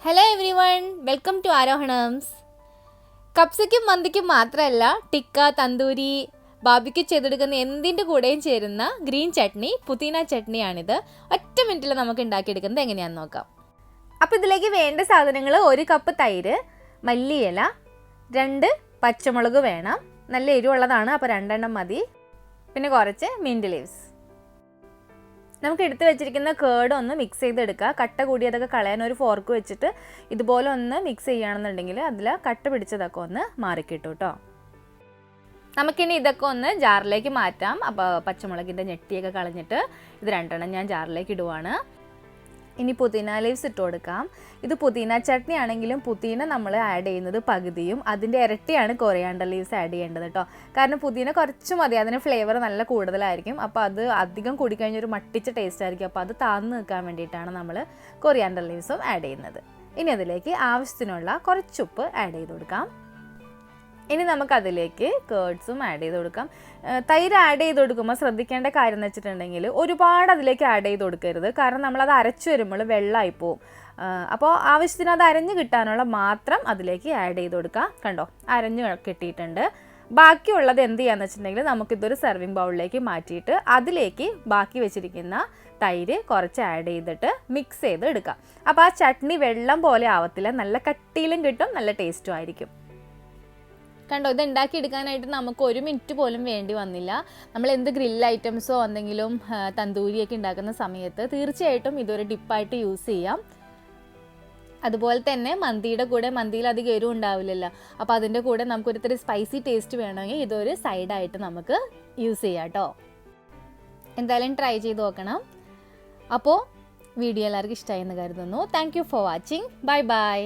Hello everyone, welcome to ആരോഹണംസ്. കപ്സയ്ക്കും മന്തിക്കും മാത്രമല്ല ടിക്ക, തന്തൂരി, ബാബിക്ക് ചെയ്തെടുക്കുന്ന എന്തിൻ്റെ കൂടെയും ചേരുന്ന ഗ്രീൻ ചട്നി, പുതിന ചട്നിയാണിത്. ഒറ്റ മിനിറ്റിൽ നമുക്ക് ഉണ്ടാക്കിയെടുക്കുന്നത് എങ്ങനെയാണെന്ന് നോക്കാം. അപ്പോൾ ഇതിലേക്ക് വേണ്ട സാധനങ്ങൾ: 1 കപ്പ് തൈര്, മല്ലിയില, 2 പച്ചമുളക് വേണം. നല്ല എരിവുള്ളതാണ്, അപ്പോൾ 2 എണ്ണം മതി. പിന്നെ കുറച്ച് മിൻറ്റ് ലീവ്സ്. നമുക്ക് എടുത്ത് വെച്ചിരിക്കുന്ന കേർഡ് ഒന്ന് മിക്സ് ചെയ്തെടുക്കുക. കട്ട കൂടിയതൊക്കെ കളയാൻ ഒരു ഫോർക്ക് വെച്ചിട്ട് ഇതുപോലെ ഒന്ന് മിക്സ് ചെയ്യുകയാണെന്നുണ്ടെങ്കിൽ അതിൽ കട്ട പിടിച്ചതൊക്കെ ഒന്ന് മാറിക്കിട്ടും കേട്ടോ. നമുക്കിനി ഇതൊക്കെ ഒന്ന് ജാറിലേക്ക് മാറ്റാം. അപ്പോൾ പച്ചമുളകിൻ്റെ ഞെട്ടിയൊക്കെ കളഞ്ഞിട്ട് ഇത് 2 എണ്ണം ഞാൻ ജാറിലേക്ക് ഇടുവാണ്. ഇനി പുതിന ലീവ്സ് ഇട്ട് കൊടുക്കാം. ഇത് പുതിന ചട്നി ആണെങ്കിലും പുതിന നമ്മൾ ആഡ് ചെയ്യുന്നത് പകുതിയും അതിൻ്റെ ഇരട്ടിയാണ് കൊറിയാണ്ടർ ലീവ്സ് ആഡ് ചെയ്യേണ്ടത് കേട്ടോ. കാരണം പുതിന കുറച്ച് മതി, അതിന് ഫ്ലേവർ നല്ല കൂടുതലായിരിക്കും. അപ്പോൾ അത് അധികം കൂടിക്കഴിഞ്ഞൊരു മട്ടിച്ച ടേസ്റ്റ് ആയിരിക്കും. അപ്പോൾ അത് താന്ന് നിൽക്കാൻ വേണ്ടിയിട്ടാണ് നമ്മൾ കൊറിയാണ്ടർ ലീവ്സും ആഡ് ചെയ്യുന്നത്. ഇനി അതിലേക്ക് ആവശ്യത്തിനുള്ള കുറച്ച് ഉപ്പ് ആഡ് ചെയ്ത് കൊടുക്കാം. ഇനി നമുക്കതിലേക്ക് കേർഡ്സും ആഡ് ചെയ്ത് കൊടുക്കാം. തൈര് ആഡ് ചെയ്ത് കൊടുക്കുമ്പോൾ ശ്രദ്ധിക്കേണ്ട കാര്യം എന്ന് വെച്ചിട്ടുണ്ടെങ്കിൽ ഒരുപാട് അതിലേക്ക് ആഡ് ചെയ്ത് കൊടുക്കരുത്. കാരണം നമ്മളത് അരച്ചു വരുമ്പോൾ വെള്ളമായി പോവും. അപ്പോൾ ആവശ്യത്തിന് അത് അരഞ്ഞ് കിട്ടാനുള്ള മാത്രം അതിലേക്ക് ആഡ് ചെയ്ത് കൊടുക്കുക. കണ്ടോ, അരഞ്ഞ് കിട്ടിയിട്ടുണ്ട്. ബാക്കിയുള്ളത് എന്ത് ചെയ്യാന്ന് വെച്ചിട്ടുണ്ടെങ്കിൽ നമുക്കിതൊരു സെർവിങ് ബൗളിലേക്ക് മാറ്റിയിട്ട് അതിലേക്ക് ബാക്കി വെച്ചിരിക്കുന്ന തൈര് കുറച്ച് ആഡ് ചെയ്തിട്ട് മിക്സ് ചെയ്ത് എടുക്കാം. അപ്പോൾ ആ ചട്നി വെള്ളം പോലെ ആവത്തില്ല, നല്ല കട്ടിയിലും കിട്ടും, നല്ല ടേസ്റ്റും ആയിരിക്കും. കണ്ടോ, ഇത് ഉണ്ടാക്കിയെടുക്കാനായിട്ട് നമുക്ക് 1 മിനിറ്റ് പോലും വേണ്ടി വന്നില്ല. നമ്മൾ എന്ത് ഗ്രിൽ ഐറ്റംസോ എന്തെങ്കിലും തന്തൂരിയൊക്കെ ഉണ്ടാക്കുന്ന സമയത്ത് തീർച്ചയായിട്ടും ഇതൊരു ഡിപ്പായിട്ട് യൂസ് ചെയ്യാം. അതുപോലെ തന്നെ മന്തിയുടെ കൂടെ, മന്തിയിൽ അധികം എരിവ് ഉണ്ടാവില്ലല്ലോ, അപ്പോൾ അതിൻ്റെ കൂടെ നമുക്ക് ഒരിത്തിരി സ്പൈസി ടേസ്റ്റ് വേണമെങ്കിൽ ഇതൊരു സൈഡായിട്ട് നമുക്ക് യൂസ് ചെയ്യാം കേട്ടോ. എന്തായാലും ട്രൈ ചെയ്ത് നോക്കണം. അപ്പോൾ വീഡിയോ എല്ലാവർക്കും ഇഷ്ടമായി എന്ന് കരുതുന്നു. Thank you for watching. Bye bye.